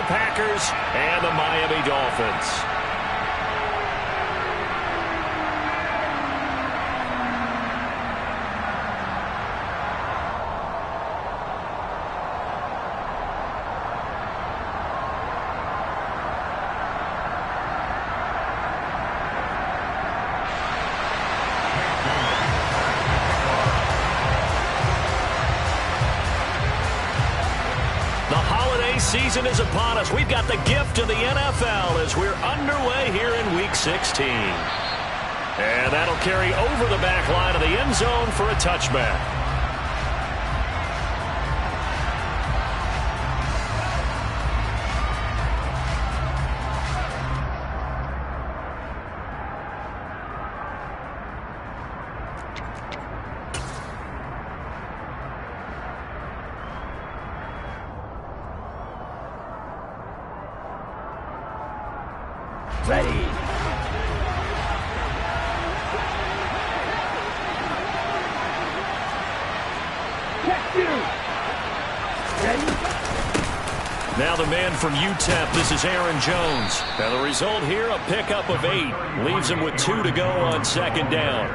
Packers and the Miami Dolphins. Season is upon us. We've got the gift of the NFL as we're underway here in Week 16. And that'll carry over the back line of the end zone for a touchback. Ready. Check you. Ready. Now the man from UTEP, this is Aaron Jones. Now the result here, a pickup of 8. Leaves him with 2 to go on second down.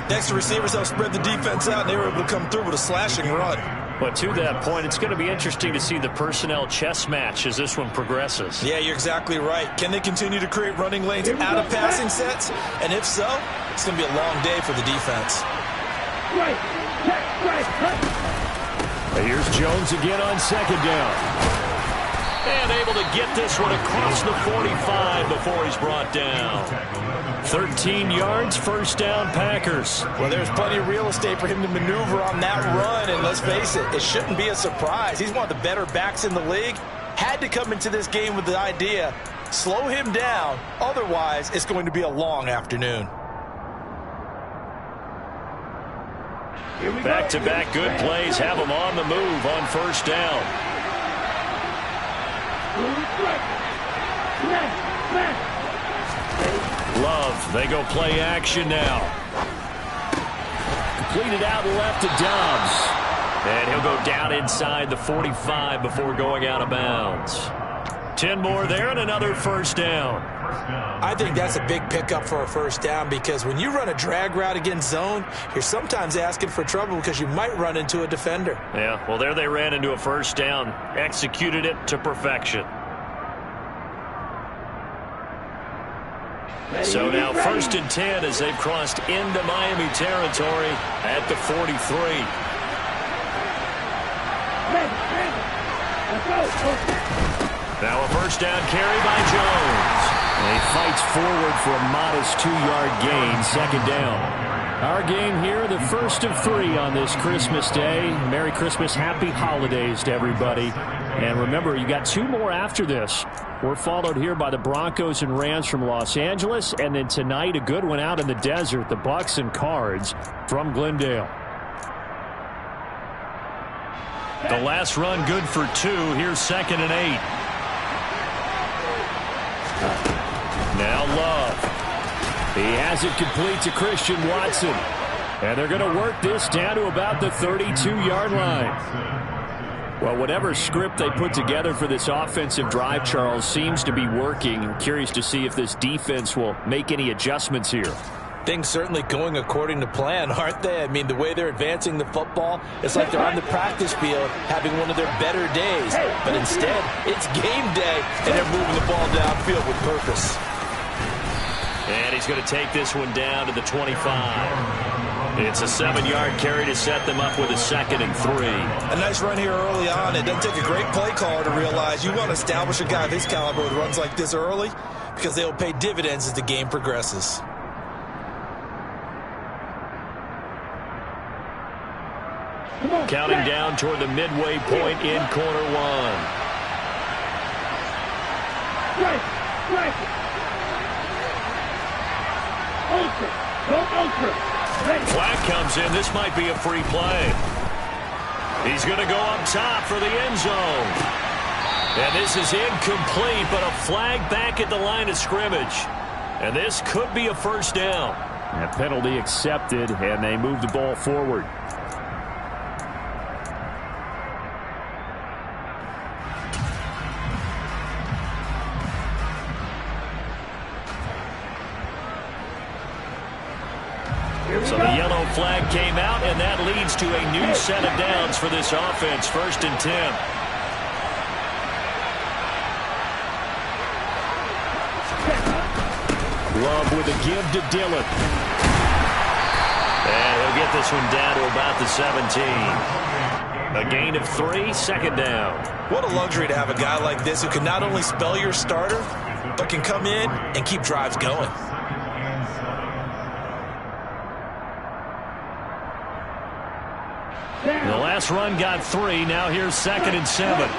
Next, the receivers help spread the defense out, and they were able to come through with a slashing run. But to that point, it's going to be interesting to see the personnel chess match as this one progresses. Yeah, you're exactly right. Can they continue to create running lanes out of passing sets? And if so, it's going to be a long day for the defense. Right. Here's Jones again on second down. And able to get this one across the 45 before he's brought down. 13 yards, first down, Packers. Well, there's plenty of real estate for him to maneuver on that run, and let's face it, it shouldn't be a surprise. He's one of the better backs in the league. Had to come into this game with the idea, slow him down, otherwise it's going to be a long afternoon. Back-to-back good plays have him on the move on first down. Love, they go play action now. Completed out left to Dobbs. And he'll go down inside the 45 before going out of bounds. 10 more there and another first down. I think that's a big pickup for a first down because when you run a drag route against zone, you're sometimes asking for trouble because you might run into a defender. Yeah, well, there they ran into a first down. Executed it to perfection. So now first and 10 as they've crossed into Miami territory at the 43. Now a first down carry by Jones. And he fights forward for a modest 2-yard gain, second down. Our game here, the first of 3 on this Christmas Day. Merry Christmas, happy holidays to everybody. And remember, you got 2 more after this. We're followed here by the Broncos and Rams from Los Angeles. And then tonight, a good one out in the desert, the Bucks and Cards from Glendale. The last run good for 2. Here's second and 8. Now Love. He has it complete to Christian Watson. And they're going to work this down to about the 32-yard line. Well, whatever script they put together for this offensive drive, Charles, seems to be working. I'm curious to see if this defense will make any adjustments here. Things certainly going according to plan, aren't they? I mean, the way they're advancing the football, it's like they're on the practice field having one of their better days. But instead, it's game day, and they're moving the ball downfield with purpose. And he's going to take this one down to the 25. It's a 7-yard carry to set them up with a second and 3. A nice run here early on. It doesn't take a great play caller to realize you want to establish a guy of his caliber who runs like this early because they will pay dividends as the game progresses. Counting down toward the midway point in quarter 1. Right. Flag comes in. This might be a free play. He's going to go up top for the end zone. And this is incomplete, but a flag back at the line of scrimmage. And this could be a first down. A penalty accepted, and they move the ball forward. So the yellow flag came out, and that leads to a new set of downs for this offense. 1st and 10. Love with a give to Dillon. And he'll get this one down to about the 17. A gain of 3, 2nd down. What a luxury to have a guy like this who can not only spell your starter, but can come in and keep drives going. The last run got 3. Now here's 2nd and 7.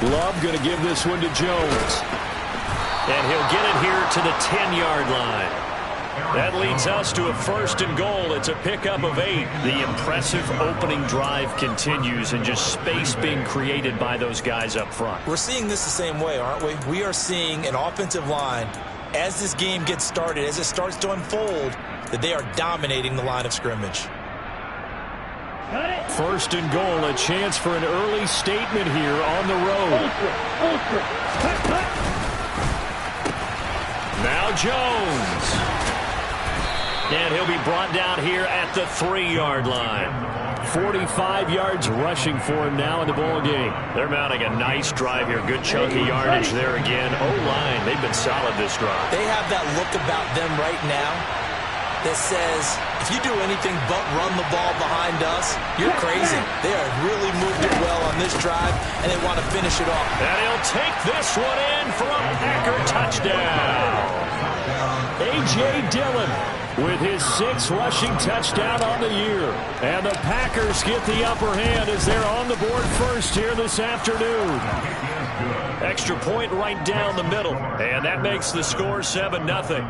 Love going to give this one to Jones. And he'll get it here to the 10-yard line. That leads us to a 1st and goal. It's a pickup of 8. The impressive opening drive continues, and just space being created by those guys up front. We're seeing this the same way, aren't we? We are seeing an offensive line, as this game gets started, as it starts to unfold, that they are dominating the line of scrimmage. 1st and goal, a chance for an early statement here on the road. Now Jones. And he'll be brought down here at the 3-yard line. 45 yards rushing for him now in the ball game. They're mounting a nice drive here. Good chunky yardage there again. O-line, they've been solid this drive. They have that look about them right now that says, if you do anything but run the ball behind us, you're crazy. They have really moved it well on this drive, and they want to finish it off. And he'll take this one in for a Packer touchdown. A.J. Dillon with his 6th rushing touchdown on the year. And the Packers get the upper hand as they're on the board first here this afternoon. Extra point right down the middle. And that makes the score 7-0.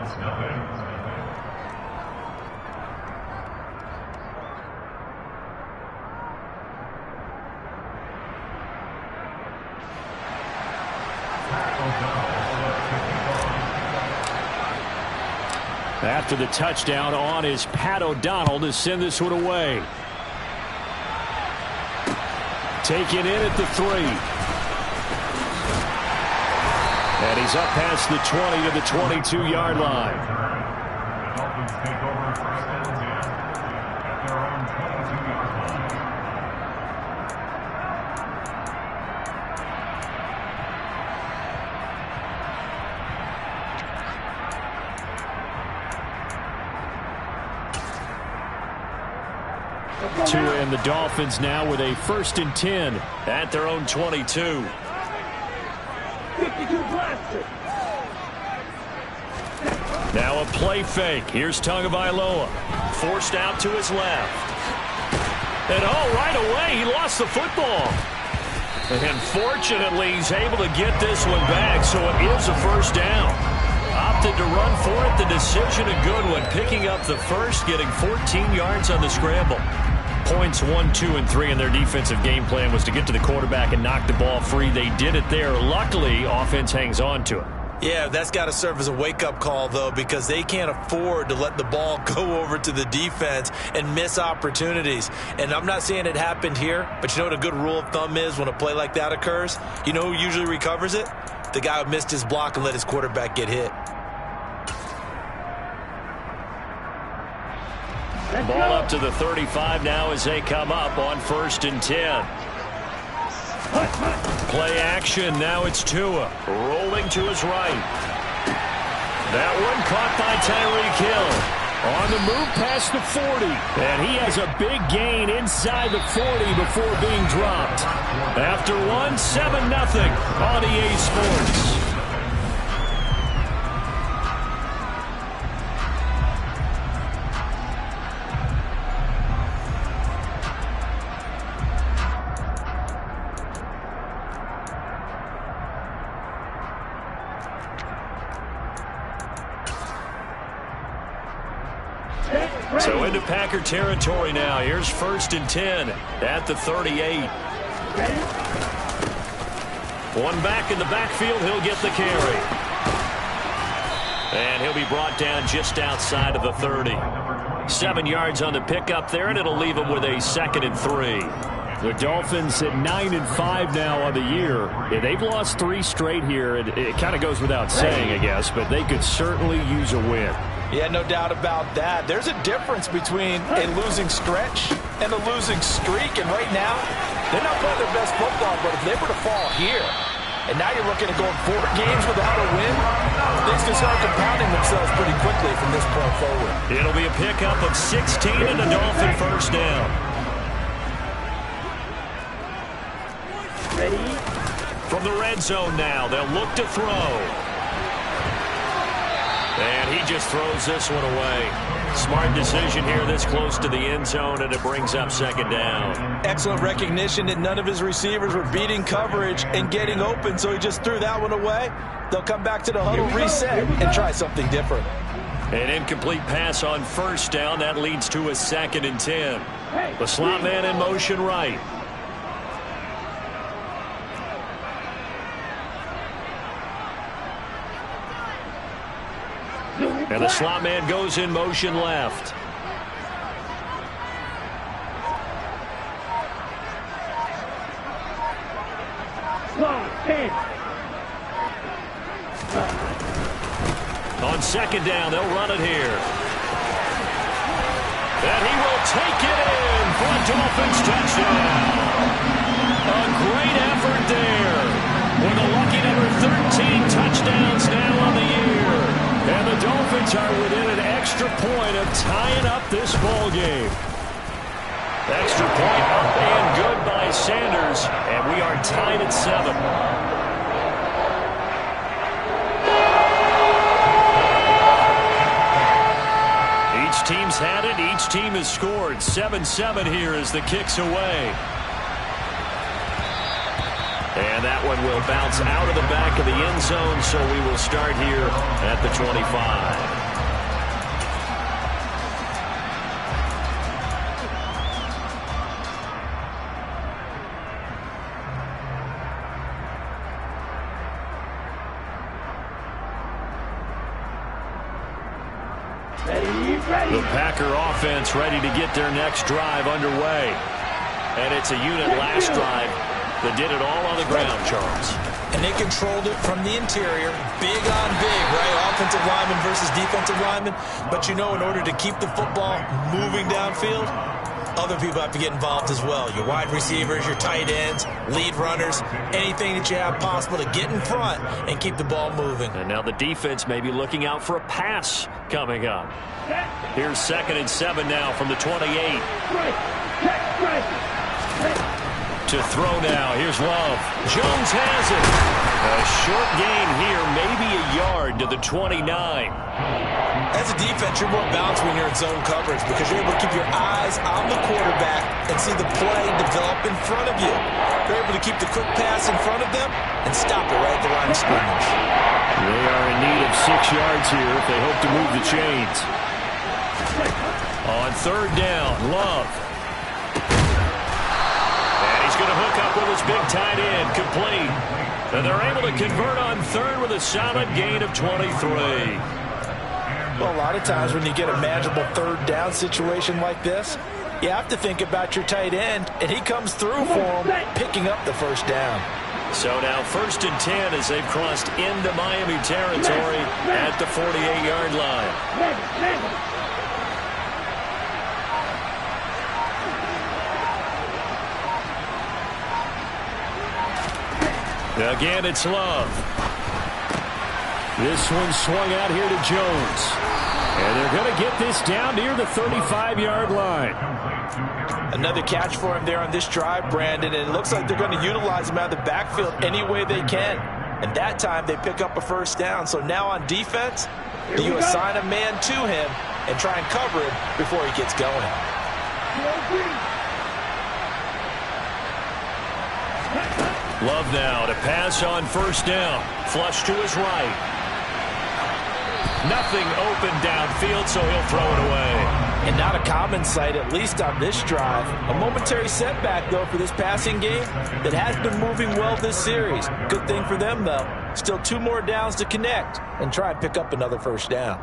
After the touchdown, on is Pat O'Donnell to send this one away. Taken in at the 3. And he's up past the 20 to the 22-yard line. Dolphins take over 1st and 10 at their own 22-yard line. And the Dolphins now with a 1st and 10 at their own 22. 52 blaster. Now a play fake. Here's Tagovailoa. Forced out to his left. And right away he lost the football. And fortunately he's able to get this one back, so it is a 1st down. Opted to run for it. The decision a good one. Picking up the 1st, getting 14 yards on the scramble. Points 1, 2, and 3 in their defensive game plan was to get to the quarterback and knock the ball free. They did it there. Luckily, offense hangs on to it. Yeah, that's got to serve as a wake-up call, though, because they can't afford to let the ball go over to the defense and miss opportunities. And I'm not saying it happened here, but you know what a good rule of thumb is when a play like that occurs? You know who usually recovers it? The guy who missed his block and let his quarterback get hit. Ball up to the 35 now as they come up on 1st and 10. Play action. Now it's Tua rolling to his right. That one caught by Tyreek Hill. On the move past the 40. And he has a big gain inside the 40 before being dropped. After one, 7-0 on EA Sports. So into Packer territory now. Here's 1st and 10 at the 38. One back in the backfield. He'll get the carry. And he'll be brought down just outside of the 30. 7 yards on the pickup there, and it'll leave him with a 2nd and 3. The Dolphins at 9-5 now on the year. Yeah, they've lost 3 straight here. It kind of goes without saying, I guess, but they could certainly use a win. Yeah, no doubt about that. There's a difference between a losing stretch and a losing streak, and right now, they're not playing their best football, but if they were to fall here, and now you're looking at going 4 games without a win, things can start compounding themselves pretty quickly from this point forward. It'll be a pickup of 16 and a Dolphin first down. Ready? From the red zone now, they'll look to throw. And he just throws this one away. Smart decision here this close to the end zone, and it brings up 2nd down. Excellent recognition that none of his receivers were beating coverage and getting open, so he just threw that one away. They'll come back to the huddle, reset, and try something different. An incomplete pass on first down. That leads to a 2nd and 10. The slot man in motion right. And the slot man goes in motion left. On 2nd down, they'll run it here. And he will take it in for a Dolphins touchdown. A great effort there. With a lucky number 13 touchdowns now on the year. And the Dolphins are within an extra point of tying up this ball game. Extra point up and good by Sanders. And we are tied at 7. Each team's had it. Each team has scored. 7-7 here as the kick's away. And that one will bounce out of the back of the end zone, so we will start here at the 25. The Packer offense ready to get their next drive underway. And it's a unit last drive that did it all on the ground, Charles. And they controlled it from the interior, big on big, right? Offensive lineman versus defensive lineman. But you know, in order to keep the football moving downfield, other people have to get involved as well. Your wide receivers, your tight ends, lead runners, anything that you have possible to get in front and keep the ball moving. And now the defense may be looking out for a pass coming up. Here's 2nd and 7 now from the 28. To throw now. Here's Love. Jones has it. A short gain here, maybe a yard to the 29. As a defense, you're more balanced when you're in zone coverage because you're able to keep your eyes on the quarterback and see the play develop in front of you. You're able to keep the quick pass in front of them and stop it right at the line of scrimmage. They are in need of 6 yards here if they hope to move the chains. On 3rd down, Love. Going to hook up with his big tight end, complete. And they're able to convert on 3rd with a solid gain of 23. Well, a lot of times when you get a manageable 3rd down situation like this, you have to think about your tight end, and he comes through for him, picking up the 1st down. So now 1st and 10 as they've crossed into Miami territory at the 48-yard line. Again, it's Love. This one swung out here to Jones. And they're going to get this down near the 35-yard line. Another catch for him there on this drive, Brandon, and it looks like they're going to utilize him out of the backfield any way they can. And that time they pick up a 1st down. So now on defense, do you assign a man to him and try and cover him before he gets going? Love now to pass on 1st down. Flush to his right. Nothing open downfield, so he'll throw it away. And not a common sight, at least on this drive. A momentary setback, though, for this passing game that has been moving well this series. Good thing for them, though. Still 2 more downs to connect and try and pick up another first down.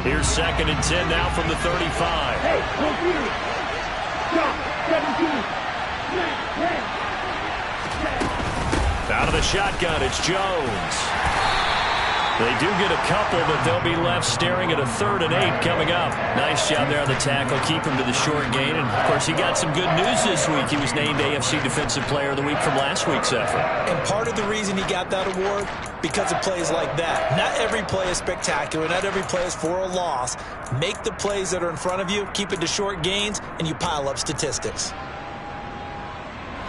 Here's 2nd and 10 now from the 35. Hey, go here. Stop. 17. Out of the shotgun, it's Jones. They do get a couple, but they'll be left staring at a 3rd and 8 coming up. Nice job there on the tackle. Keep him to the short gain. And, of course, he got some good news this week. He was named AFC Defensive Player of the Week from last week's effort. And part of the reason he got that award, because of plays like that. Not every play is spectacular. Not every play is for a loss. Make the plays that are in front of you, keep it to short gains, and you pile up statistics.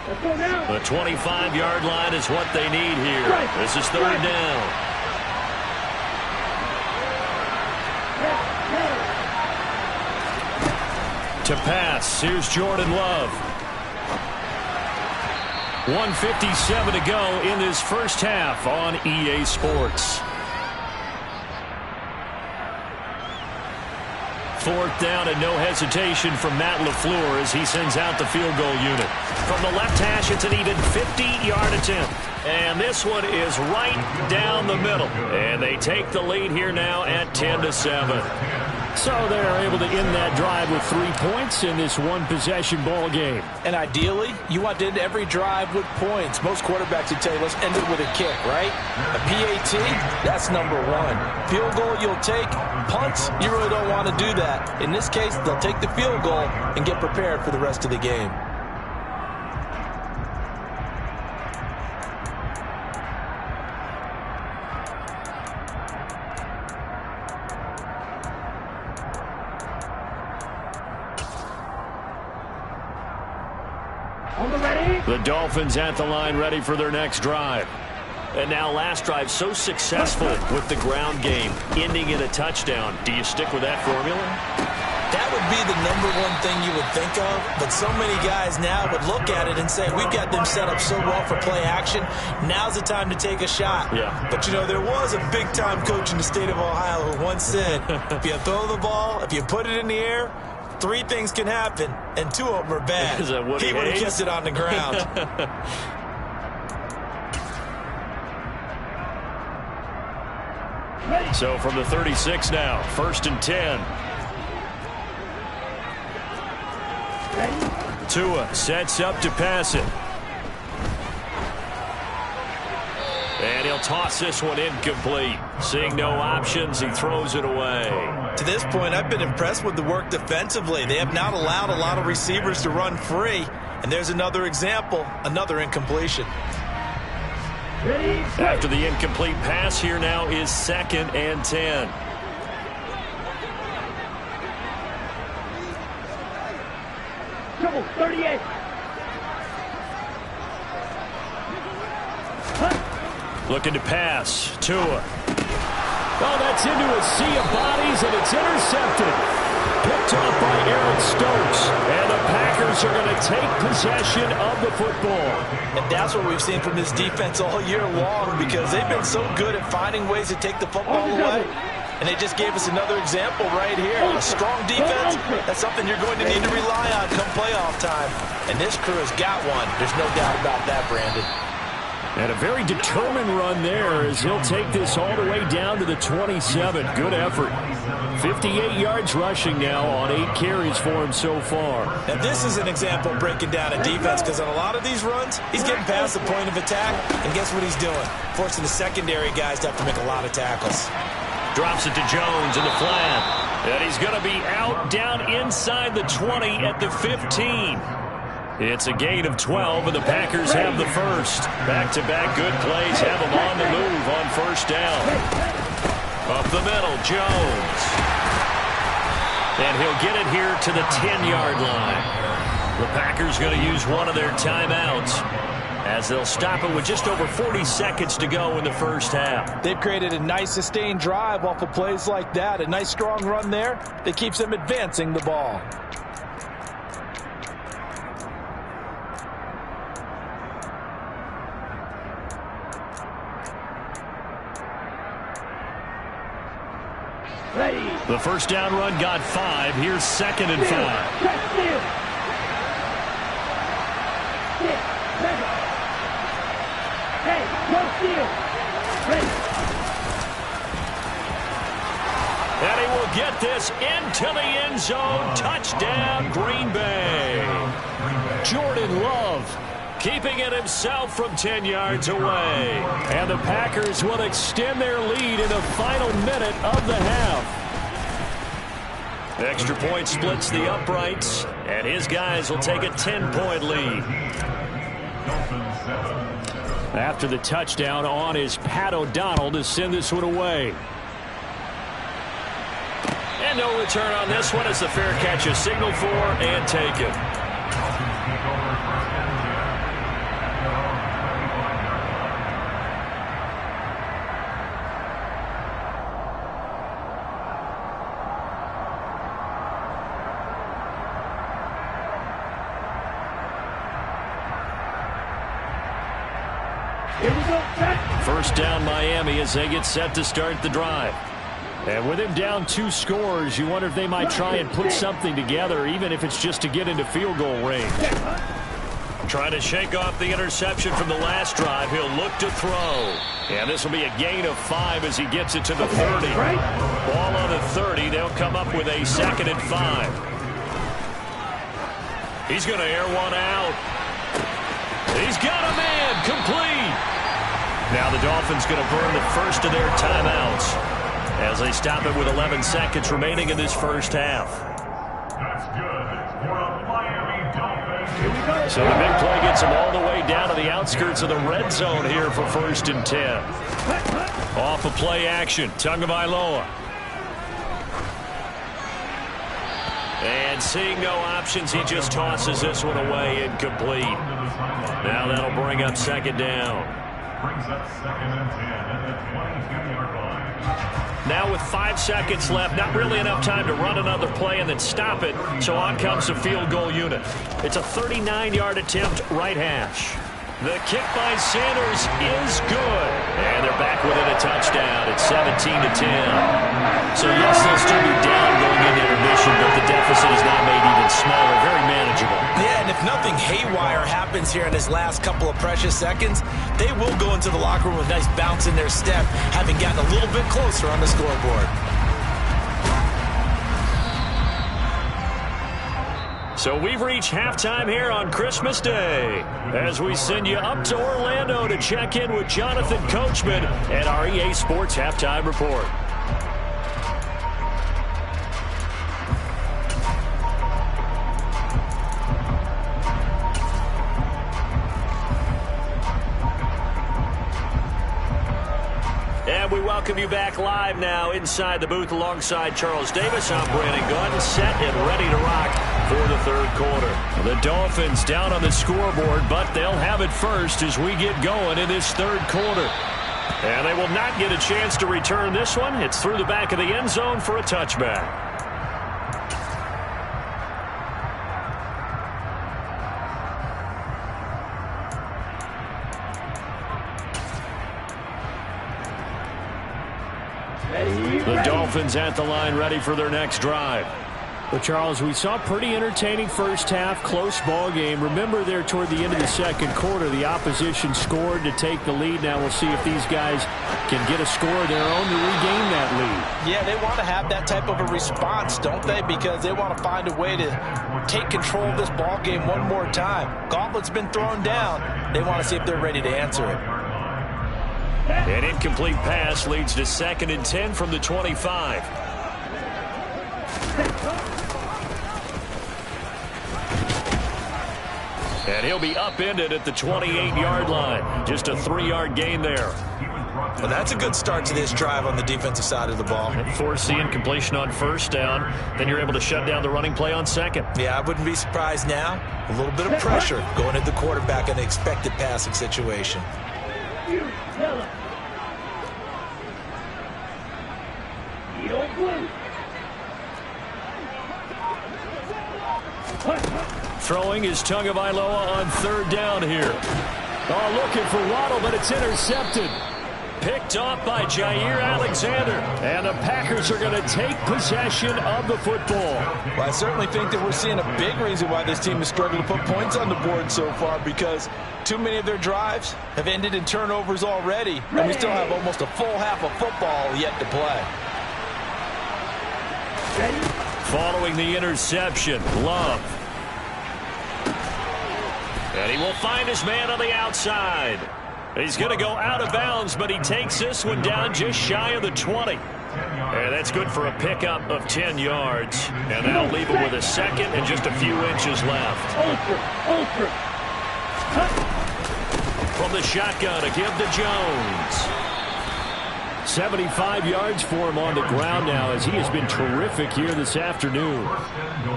Let's go now. The 25-yard line is what they need here. This is 3rd down. To pass, here's Jordan Love. 1:57 to go in this first half on EA Sports. 4th down and no hesitation from Matt LaFleur as he sends out the field goal unit. From the left hash, it's an even 50-yard attempt. And this one is right down the middle. And they take the lead here now at 10-7. So they're able to end that drive with 3 points in this one-possession ball game. And ideally, you want to end every drive with points. Most quarterbacks would tell you, let's end it with a kick, right? A PAT, that's number 1. Field goal, you'll take. Punts, you really don't want to do that. In this case, they'll take the field goal and get prepared for the rest of the game. The Dolphins at the line ready for their next drive. And now last drive so successful with the ground game, ending in a touchdown. Do you stick with that formula? That would be the number 1 thing you would think of, but so many guys now would look at it and say, we've got them set up so well for play action, now's the time to take a shot. Yeah. But, you know, there was a big-time coach in the state of Ohio who once said, if you throw the ball, if you put it in the air, 3 things can happen, and 2 of them are bad. Is that what he would have kept it on the ground. So from the 36 now, 1st and 10. Tua sets up to pass it. And he'll toss this one incomplete. Seeing no options, he throws it away. To this point, I've been impressed with the work defensively. They have not allowed a lot of receivers to run free. And there's another example, another incompletion. After the incomplete pass, here now is 2nd and 10. Trouble, 38. Looking to pass. Tua. Oh, that's into a sea of bodies, and it's intercepted. Picked off by Aaron Stokes. And the Packers are going to take possession of the football. And that's what we've seen from this defense all year long, because they've been so good at finding ways to take the football away. And they just gave us another example right here. A strong defense, that's something you're going to need to rely on come playoff time. And this crew has got one. There's no doubt about that, Brandon. And a very determined run there as he'll take this all the way down to the 27. Good effort. 58 yards rushing now on 8 carries for him so far. Now this is an example of breaking down a defense, because on a lot of these runs, he's getting past the point of attack, and guess what he's doing? Forcing the secondary guys to have to make a lot of tackles. Drops it to Jones in the flat. And he's going to be out down inside the 20 at the 15. It's a gain of 12, and the Packers have the first. Back-to-back good plays have them on the move on 1st down. Up the middle, Jones. And he'll get it here to the 10-yard line. The Packers going to use one of their timeouts as they'll stop it with just over 40 seconds to go in the first half. They've created a nice sustained drive off of plays like that. A nice strong run there that keeps them advancing the ball. The first down run got 5. Here's 2nd and 5. Hey, no steal. Ready. And he will get this into the end zone. Touchdown, Green Bay. Jordan Love keeping it himself from 10 yards away. And the Packers will extend their lead in the final minute of the half. Extra point splits the uprights, and his guys will take a 10-point lead. After the touchdown, on is Pat O'Donnell to send this one away. And no return on this one as the fair catch is signaled for and taken. First down Miami as they get set to start the drive. And with him down 2 scores, you wonder if they might try and put something together, even if it's just to get into field goal range. Trying to shake off the interception from the last drive. He'll look to throw. And this will be a gain of 5 as he gets it to the 30. Ball on the 30. They'll come up with a 2nd and 5. He's going to air one out. He's got a man complete. Now the Dolphins going to burn the first of their timeouts as they stop it with 11 seconds remaining in this first half. That's good for a Miami Dolphins. So the big play gets them all the way down to the outskirts of the red zone here for 1st and 10. Off of play action, Tagovailoa. And seeing no options, he just tosses this one away incomplete. Now that'll bring up 2nd down. Brings up 2nd and 10 at the 22-yard line. Now with 5 seconds left, not really enough time to run another play and then stop it, so on comes the field goal unit. It's a 39-yard attempt, right hash. The kick by Sanders is good. And they're back within a touchdown. It's 17-10. So yes, they'll still be down going into intermission, but the deficit is now made even smaller, very manageable. Yeah, and if nothing haywire happens here in his last couple of precious seconds, they will go into the locker room with a nice bounce in their step, having gotten a little bit closer on the scoreboard. So we've reached halftime here on Christmas Day as we send you up to Orlando to check in with Jonathan Coachman at our EA Sports Halftime Report. And we welcome you back live now inside the booth alongside Charles Davis. I'm Brandon Gunn, set and ready to rock for the 3rd quarter. The Dolphins down on the scoreboard, but they'll have it first as we get going in this 3rd quarter. And they will not get a chance to return this one. It's through the back of the end zone for a touchback. The Dolphins at the line ready for their next drive. Well, Charles, we saw a pretty entertaining first half, close ball game. Remember there toward the end of the 2nd quarter, the opposition scored to take the lead. Now we'll see if these guys can get a score of their own to regain that lead. Yeah, they want to have that type of a response, don't they? Because they want to find a way to take control of this ball game one more time. Gauntlet's been thrown down. They want to see if they're ready to answer it. An incomplete pass leads to 2nd and 10 from the 25. And he'll be upended at the 28-yard line. Just a 3-yard gain there. Well, that's a good start to this drive on the defensive side of the ball. Force the incompletion on 1st down. Then you're able to shut down the running play on 2nd. Yeah, I wouldn't be surprised now. A little bit of pressure going at the quarterback in the expected passing situation. Throwing is Tagovailoa on 3rd down here. Oh, looking for Waddle, but it's intercepted. picked off by Jair Alexander. And the Packers are going to take possession of the football. Well, I certainly think that we're seeing a big reason why this team has struggled to put points on the board so far, because too many of their drives have ended in turnovers already, and we still have almost a full half of football yet to play. Following the interception, Love. And he will find his man on the outside. He's going to go out of bounds, but he takes this one down just shy of the 20. And that's good for a pickup of 10 yards. And that'll leave him with a second and just a few inches left. From the shotgun, a give to Jones. 75 yards for him on the ground now, as he has been terrific here this afternoon.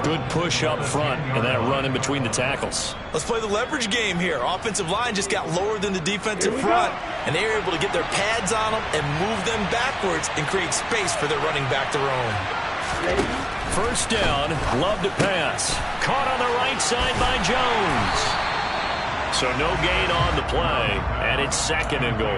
Good push up front and that run in between the tackles. Let's play the leverage game here. Offensive line just got lower than the defensive front, and they were able to get their pads on them and move them backwards and create space for their running back to roam. First down, Love to pass. Caught on the right side by Jones. So no gain on the play, and it's second and goal.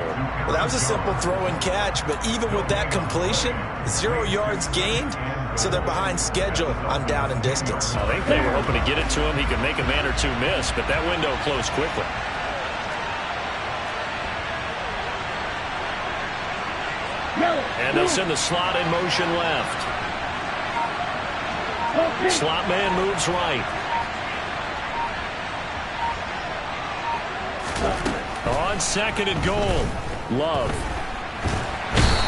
Well, that was a simple throw and catch, but even with that completion, 0 yards gained, so they're behind schedule on down and distance. I think they were hoping to get it to him. He could make a man or two miss, but that window closed quickly. And they'll send the slot in motion left. Slot man moves right. On second and goal, Love.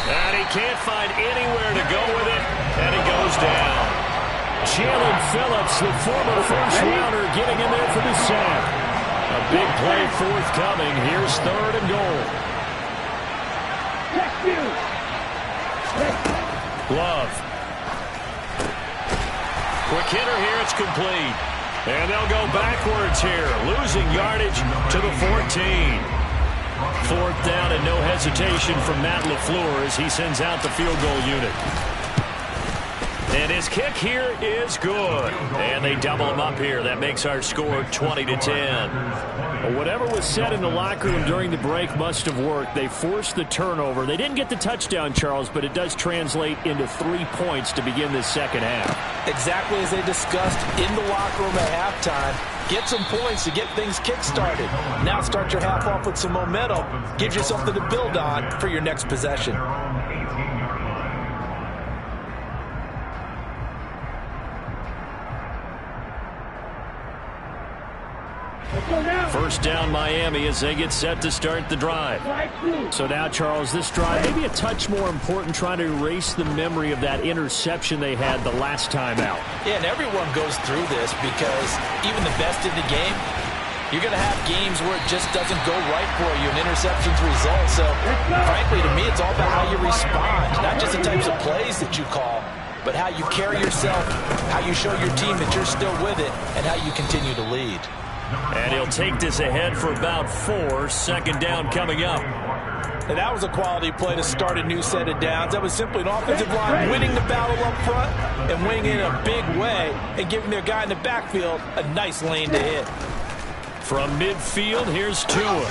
And he can't find anywhere to go with it, and he goes down. Jalen Phillips, the former first-rounder, getting in there for the sack. A big play forthcoming. Here's third and goal. Love. Quick hitter here, it's complete. And they'll go backwards here, losing yardage to the 14. Fourth down and no hesitation from Matt LaFleur as he sends out the field goal unit. And his kick here is good. And they double him up here. That makes our score 20-10. Whatever was said in the locker room during the break must have worked. They forced the turnover. They didn't get the touchdown, Charles, but it does translate into 3 points to begin this second half. Exactly as they discussed in the locker room at halftime. Get some points to get things kick-started. Now start your half off with some momentum. Gives you something to build on for your next possession. First down Miami as they get set to start the drive. So now, Charles, this drive maybe a touch more important, trying to erase the memory of that interception they had the last time out. Yeah, and everyone goes through this because even the best in the game, you're going to have games where it just doesn't go right for you, and interceptions result. So, frankly, to me, it's all about how you respond, not just the types of plays that you call, but how you carry yourself, how you show your team that you're still with it, and how you continue to lead. And he'll take this ahead for about 4. Second down coming up. And that was a quality play to start a new set of downs. That was simply an offensive line winning the battle up front and winning it in a big way and giving their guy in the backfield a nice lane to hit. From midfield, here's Tua.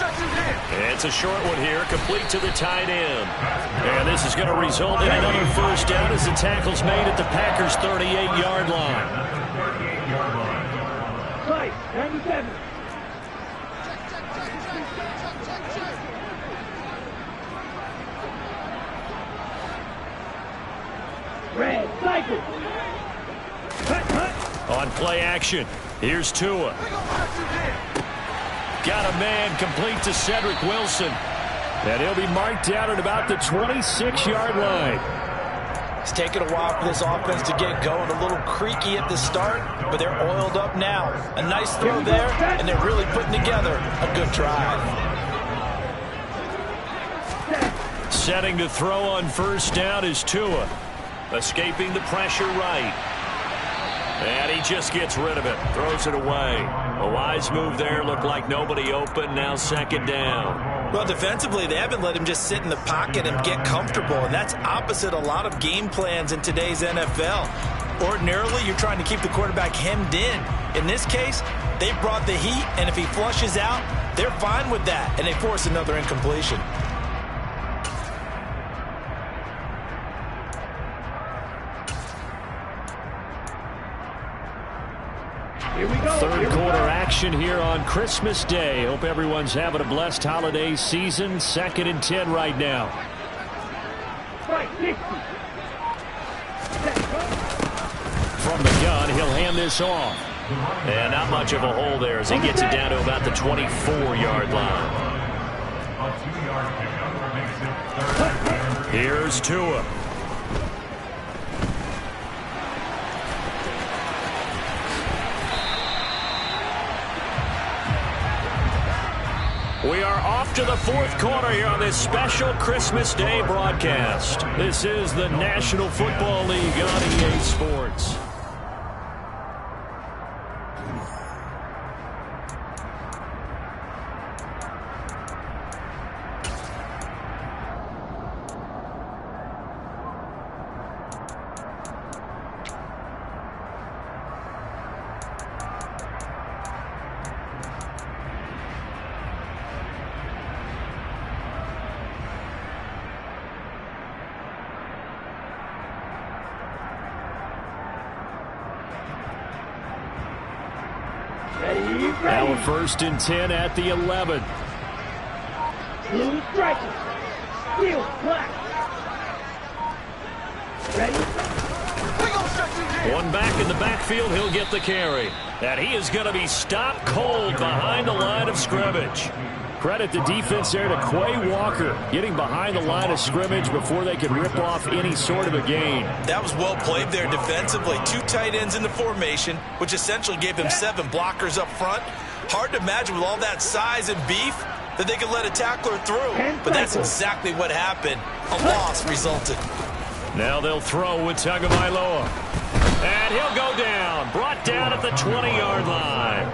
It's a short one here, complete to the tight end. And this is going to result in another first down as the tackle's made at the Packers' 38-yard line. 97. Red cycle. On play action, here's Tua. Got a man complete to Cedric Wilson. And he'll be marked down at about the 26-yard line. It's taken a while for this offense to get going. A little creaky at the start, but they're oiled up now. A nice throw there, and they're really putting together a good drive. Setting to throw on first down is Tua. Escaping the pressure right. And he just gets rid of it. Throws it away. A wise move there. Looked like nobody open. Now second down. Well, defensively, they haven't let him just sit in the pocket and get comfortable. And that's opposite a lot of game plans in today's NFL. Ordinarily, you're trying to keep the quarterback hemmed in. In this case, they brought the heat. And if he flushes out, they're fine with that. And they force another incompletion. Here we go. Third quarter action here on Christmas Day. Hope everyone's having a blessed holiday season. 2nd and 10 right now. Right, 60. From the gun, he'll hand this off. And not much of a hole there as he gets it down to about the 24-yard line. A 2-yard pickup makes it 3rd. Here's Tua. We are off to the 4th quarter here on this special Christmas Day broadcast. This is the National Football League on EA Sports. Now a 1st and 10 at the 11. Blue striker. Steel black. Ready? One back in the backfield, he'll get the carry. And he is going to be stopped cold behind the line of scrimmage. Credit the defense there to Quay Walker, getting behind the line of scrimmage before they could rip off any sort of a gain. That was well played there defensively. 2 tight ends in the formation, which essentially gave them 7 blockers up front. Hard to imagine with all that size and beef that they could let a tackler through. But that's exactly what happened. A loss resulted. Now they'll throw with Tagovailoa. And he'll go down. Brought down at the 20-yard line.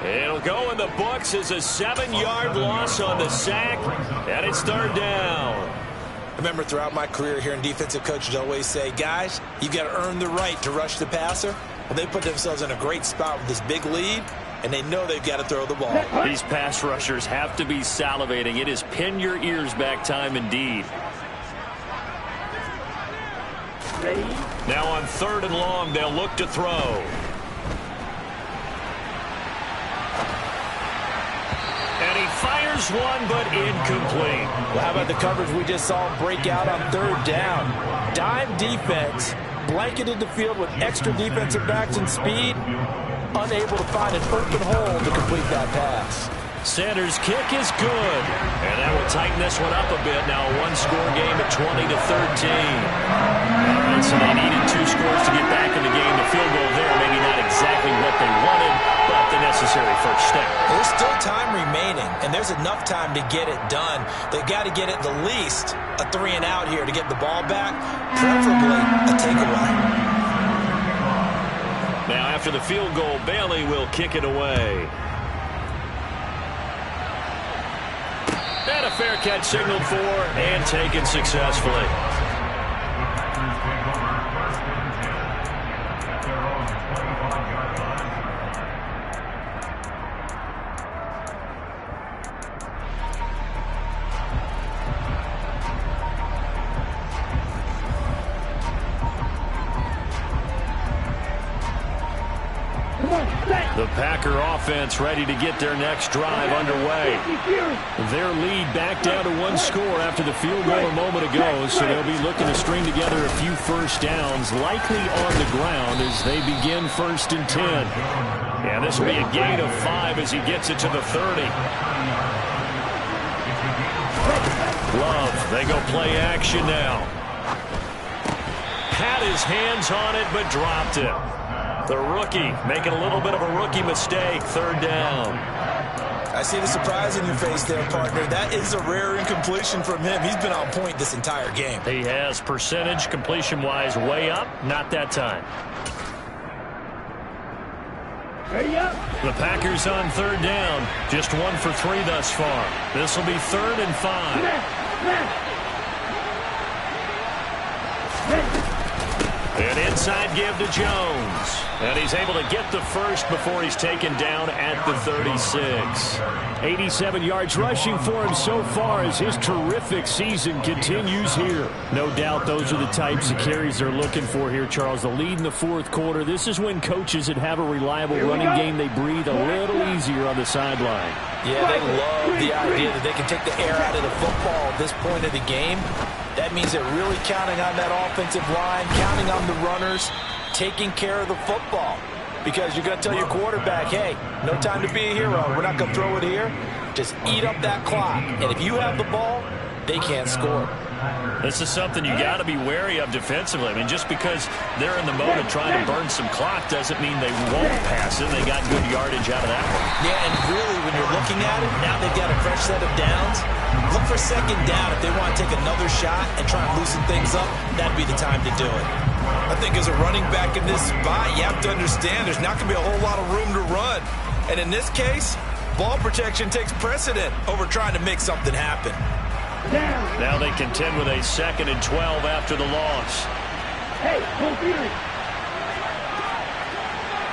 It'll go in the books as a 7-yard loss on the sack, and it's 3rd down. I remember throughout my career here in defensive coaches always say, guys, you've got to earn the right to rush the passer. Well, they put themselves in a great spot with this big lead, and they know they've got to throw the ball. These pass rushers have to be salivating. It is pin your ears back time indeed. Ready? Now on 3rd and long, they'll look to throw. And he fires one, but incomplete. Well, how about the coverage we just saw break out on 3rd down? Dime defense, blanketed the field with extra defensive backs and speed, unable to find an open hole to complete that pass. Sanders' kick is good. And that will tighten this one up a bit. Now a 1-score game at 20-13. All right, so they needed 2 scores to get back in the game. The field goal there, maybe not exactly what they wanted, but the necessary first step. There's still time remaining, and there's enough time to get it done. They've got to get it the least a 3-and-out here to get the ball back, preferably a takeaway. Now after the field goal, Bailey will kick it away. And a fair catch signaled for and taken successfully. The Packer offense ready to get their next drive underway. Their lead back down to 1 score after the field goal a moment ago, so they'll be looking to string together a few first downs, likely on the ground as they begin 1st and 10. And this will be a gain of 5 as he gets it to the 30. Love, they go play action now. Had his hands on it, but dropped it. The rookie making a little bit of a rookie mistake. 3rd down. I see the surprise in your face there, partner. That is a rare incompletion from him. He's been on point this entire game. He has percentage completion-wise way up. Not that time. Ready up. The Packers on 3rd down. Just 1 for 3 thus far. This will be 3rd and 5. An inside give to Jones. And he's able to get the first before he's taken down at the 36. 87 yards rushing for him so far as his terrific season continues here. No doubt those are the types of carries they're looking for here, Charles. The lead in the fourth quarter. This is when coaches that have a reliable running game, they breathe a little easier on the sideline. Yeah, they love the idea that they can take the air out of the football at this point of the game. That means they're really counting on that offensive line, counting on the runners, taking care of the football, because you're going to tell your quarterback, hey, no time to be a hero. We're not going to throw it here. Just eat up that clock. And if you have the ball, they can't score. This is something you got to be wary of defensively. I mean, just because they're in the mode of trying to burn some clock doesn't mean they won't pass it. They got good yardage out of that one. Yeah, and really, when you're looking at it, now they've got a fresh set of downs. Look for second down if they want to take another shot and try and loosen things up. That'd be the time to do it. I think as a running back in this spot, you have to understand there's not going to be a whole lot of room to run. And in this case, ball protection takes precedent over trying to make something happen. Now they contend with a 2nd and 12 after the loss. Hey, hold here.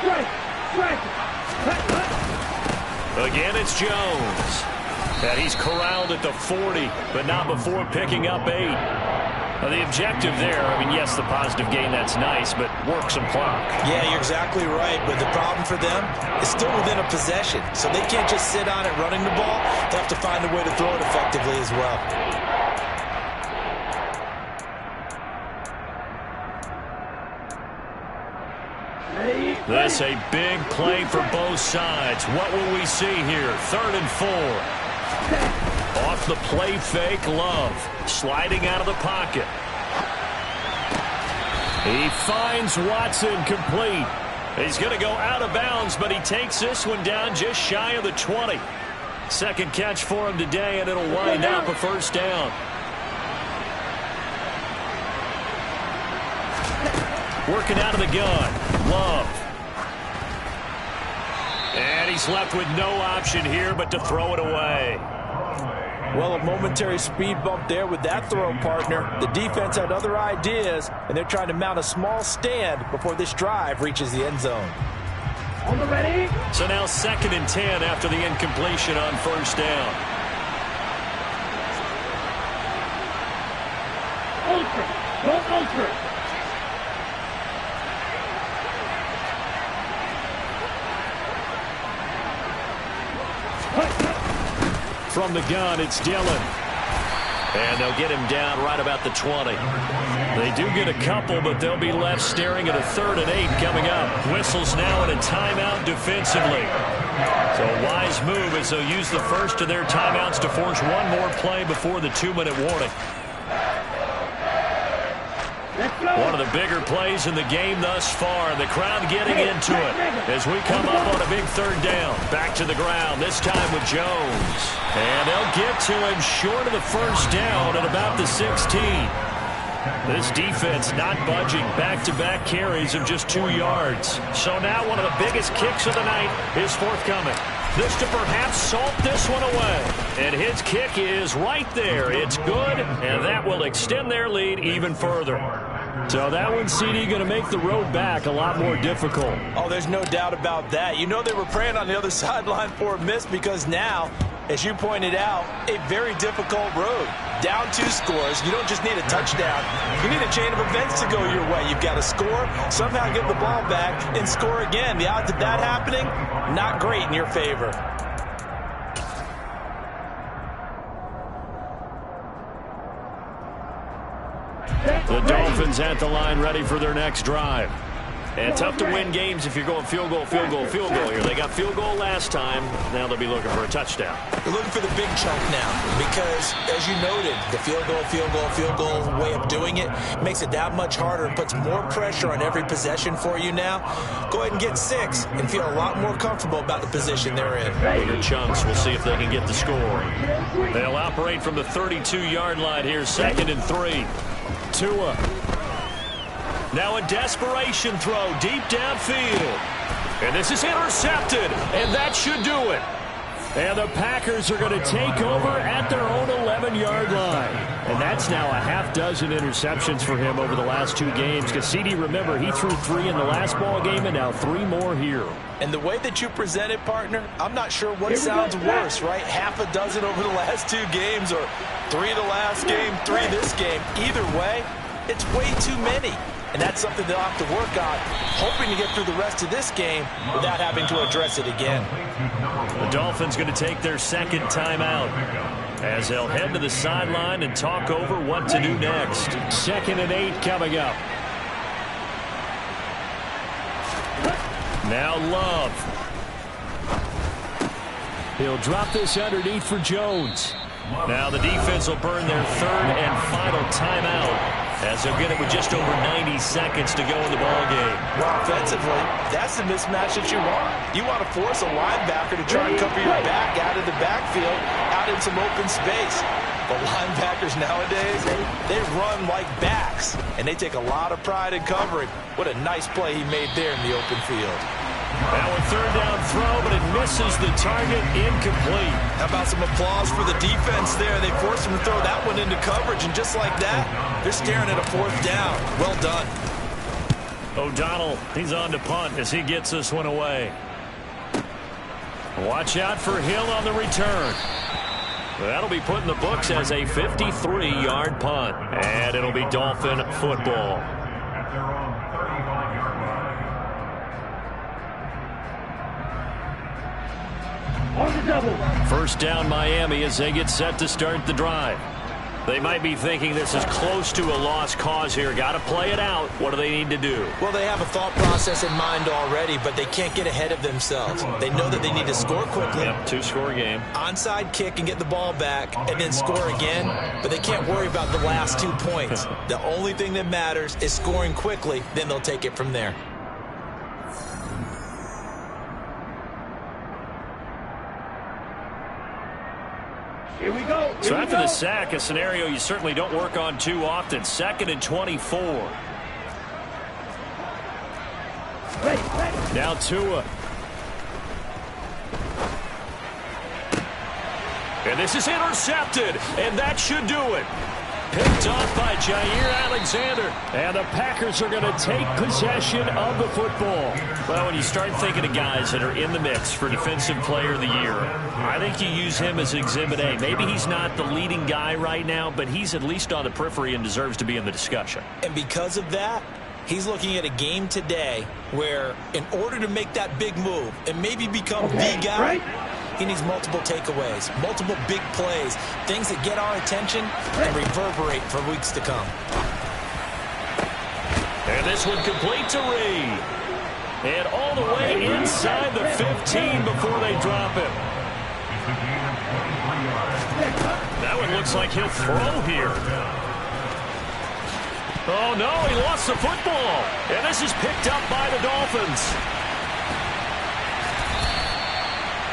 Strike. Again, it's Jones. And he's corralled at the 40, but not before picking up 8. The objective there, I mean, yes, the positive gain, that's nice, but work some clock. Yeah, you're exactly right, but the problem for them is still within a possession, so they can't just sit on it running the ball. They have to find a way to throw it effectively as well. This a big play for both sides. What will we see here? 3rd and 4. Off the play fake, Love sliding out of the pocket. He finds Watson complete. He's going to go out of bounds, but he takes this one down just shy of the 20. Second catch for him today, and it'll wind up a first down. Working out of the gun, Love. And he's left with no option here but to throw it away. Well, a momentary speed bump there with that throw, partner. The defense had other ideas, and they're trying to mount a small stand before this drive reaches the end zone. On the ready. So now 2nd and 10 after the incompletion on first down. Ultra. Go ultra. From the gun, it's Dillon. And they'll get him down right about the 20. They do get a couple, but they'll be left staring at a 3rd and 8 coming up. Whistles now and a timeout defensively. So a wise move as they'll use the first of their timeouts to force one more play before the 2-minute warning. One of the bigger plays in the game thus far. The crowd getting into it as we come up on a big 3rd down. Back to the ground, this time with Jones. And they'll get to him short of the first down at about the 16. This defense not budging. Back-to-back carries of just 2 yards. So now one of the biggest kicks of the night is forthcoming. This to perhaps salt this one away. And his kick is right there. It's good, and that will extend their lead even further. So that one, CD, going to make the road back a lot more difficult. Oh, there's no doubt about that. You know they were praying on the other sideline for a miss because now, as you pointed out, a very difficult road. Down 2 scores. You don't just need a touchdown. You need a chain of events to go your way. You've got to score, somehow get the ball back, and score again. The odds of that happening, not great in your favor. The Dolphins at the line ready for their next drive. And tough to win games if you're going field goal, field goal, field goal here. They got field goal last time. Now they'll be looking for a touchdown. They're looking for the big chunk now because, as you noted, the field goal way of doing it makes it that much harder and puts more pressure on every possession for you now. Go ahead and get 6 and feel a lot more comfortable about the position they're in. Bigger chunks. We'll see if they can get the score. They'll operate from the 32-yard line here, 2nd and 3. Tua. Now a desperation throw deep downfield. And this is intercepted, and that should do it. And the Packers are going to take over at their own 11-yard line. And that's now a half dozen interceptions for him over the last 2 games. Because CD, remember, he threw 3 in the last ball game and now 3 more here. And the way that you present it, partner, I'm not sure what sounds worse, right? Half a dozen over the last 2 games or 3 the last game, 3 this game. Either way, it's way too many. And that's something they'll have to work on, hoping to get through the rest of this game without having to address it again. The Dolphins going to take their second timeout as they'll head to the sideline and talk over what to do next. 2nd and 8 coming up. Now Love. He'll drop this underneath for Jones. Now the defense will burn their 3rd and final timeout as they'll get it with just over 90 seconds to go in the ballgame. Well, offensively, that's the mismatch that you want. You want to force a linebacker to try and cover your back out of the backfield, out in some open space. The linebackers nowadays, they run like backs, and they take a lot of pride in covering. What a nice play he made there in the open field. Now a 3rd down throw, but it misses the target, incomplete. How about some applause for the defense there? They forced him to throw that one into coverage, and just like that, they're staring at a 4th down. Well done. O'Donnell, he's on to punt as he gets this one away. Watch out for Hill on the return. That'll be put in the books as a 53-yard punt, and it'll be Dolphin football. At their own 35-yard line. On the double. First down Miami as they get set to start the drive. They might be thinking this is close to a lost cause here. Got to play it out. What do they need to do? Well, they have a thought process in mind already, but they can't get ahead of themselves. They know that they need to score quickly. Yep, 2-score game. Onside kick and get the ball back and then score again, but they can't worry about the last 2 points. The only thing that matters is scoring quickly, then they'll take it from there. Here we go. So after the sack, a scenario you certainly don't work on too often. 2nd and 24. Now Tua. And this is intercepted, and that should do it. Picked off by Jair Alexander. And the Packers are going to take possession of the football. Well, when you start thinking of guys that are in the mix for Defensive Player of the Year, I think you use him as Exhibit A. Maybe he's not the leading guy right now, but he's at least on the periphery and deserves to be in the discussion. And because of that, he's looking at a game today where in order to make that big move and maybe become the guy, he needs multiple takeaways, multiple big plays, things that get our attention and reverberate for weeks to come. And this one complete to Reed. And all the way inside the 15 before they drop him. That one looks like he'll throw here. Oh, no, he lost the football. And this is picked up by the Dolphins.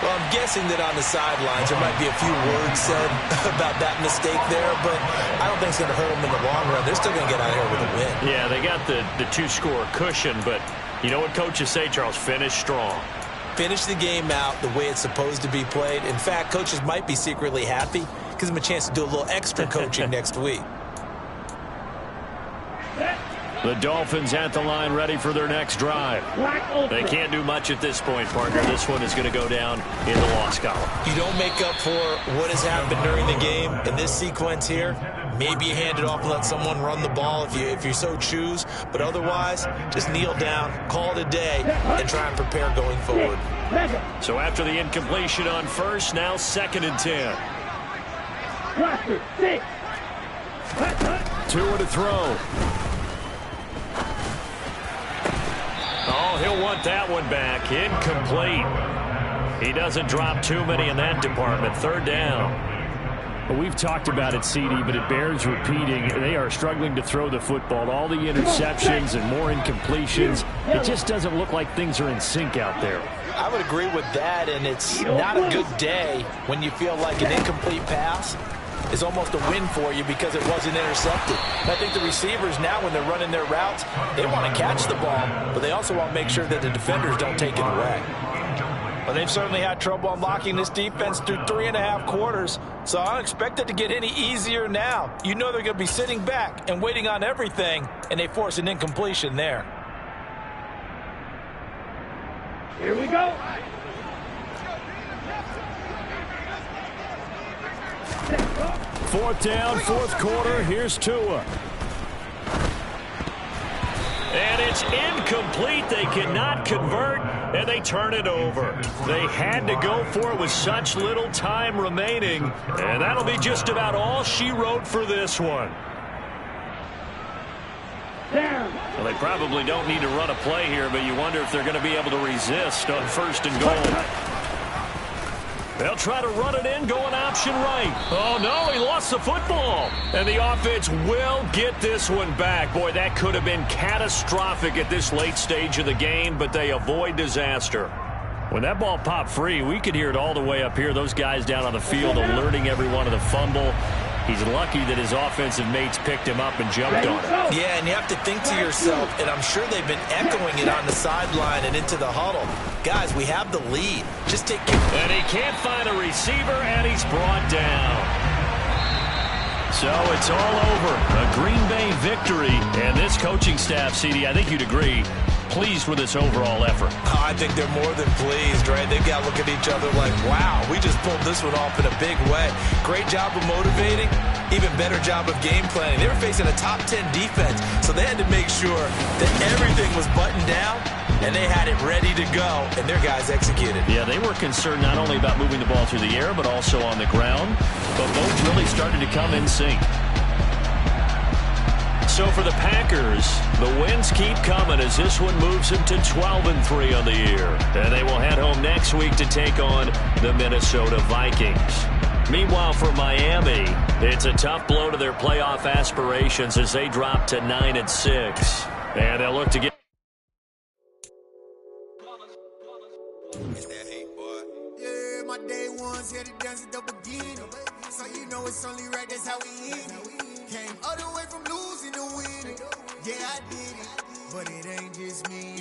Well, I'm guessing that on the sidelines there might be a few words said about that mistake there, but I don't think it's going to hurt them in the long run. They're still going to get out of here with a win. Yeah, they got the 2-score cushion, but you know what coaches say, Charles? Finish strong. Finish the game out the way it's supposed to be played. In fact, coaches might be secretly happy. Gives them a chance to do a little extra coaching next week. The Dolphins at the line ready for their next drive. They can't do much at this point, partner. This one is going to go down in the loss column. You don't make up for what has happened during the game in this sequence here. Maybe you hand it off and let someone run the ball if you so choose. But otherwise, just kneel down, call it a day, and try and prepare going forward. So after the incompletion on first, now 2nd and 10. Tua to throw. Oh, he'll want that one back. Incomplete. He doesn't drop too many in that department. 3rd down. Well, we've talked about it, CD, but it bears repeating. They are struggling to throw the football. All the interceptions and more incompletions. It just doesn't look like things are in sync out there. I would agree with that, and it's not a good day when you feel like an incomplete pass is almost a win for you because it wasn't intercepted. And I think the receivers now, when they're running their routes, they want to catch the ball, but they also want to make sure that the defenders don't take it away. Well, they've certainly had trouble unlocking this defense through 3.5 quarters, so I don't expect it to get any easier now. You know they're going to be sitting back and waiting on everything, and they force an incompletion there. Here we go. Fourth down, fourth quarter. Here's Tua. And it's incomplete. They cannot convert, and they turn it over. They had to go for it with such little time remaining, and that'll be just about all she wrote for this one. Well, they probably don't need to run a play here, but you wonder if they're going to be able to resist on first and goal. They'll try to run it in, going option right. Oh, no, he lost the football. And the offense will get this one back. Boy, that could have been catastrophic at this late stage of the game, but they avoid disaster. When that ball popped free, we could hear it all the way up here. Those guys down on the field alerting everyone of the fumble. He's lucky that his offensive mates picked him up and jumped on it. Yeah, and you have to think to yourself, and I'm sure they've been echoing it on the sideline and into the huddle. Guys, we have the lead. Just take care. And he can't find a receiver, and he's brought down. So it's all over. A Green Bay victory. And this coaching staff, CD, I think you'd agree, pleased with this overall effort. Oh, I think they're more than pleased, right? They've got to look at each other like, wow, we just pulled this one off in a big way. Great job of motivating, even better job of game planning. They were facing a top 10 defense, so they had to make sure that everything was buttoned down, and they had it ready to go, and their guys executed. Yeah, they were concerned not only about moving the ball through the air, but also on the ground, but both really started to come in sync. So for the Packers, the wins keep coming as this one moves them to 12-3 on the year. And they will head home next week to take on the Minnesota Vikings. Meanwhile, for Miami, it's a tough blow to their playoff aspirations as they drop to 9-6. And they'll look to get... Yeah, my day ones here to dance at the beginning. So you know it's only right, that's how we end it. Came all the way from losing to winning. Yeah, I did it, but it ain't just me.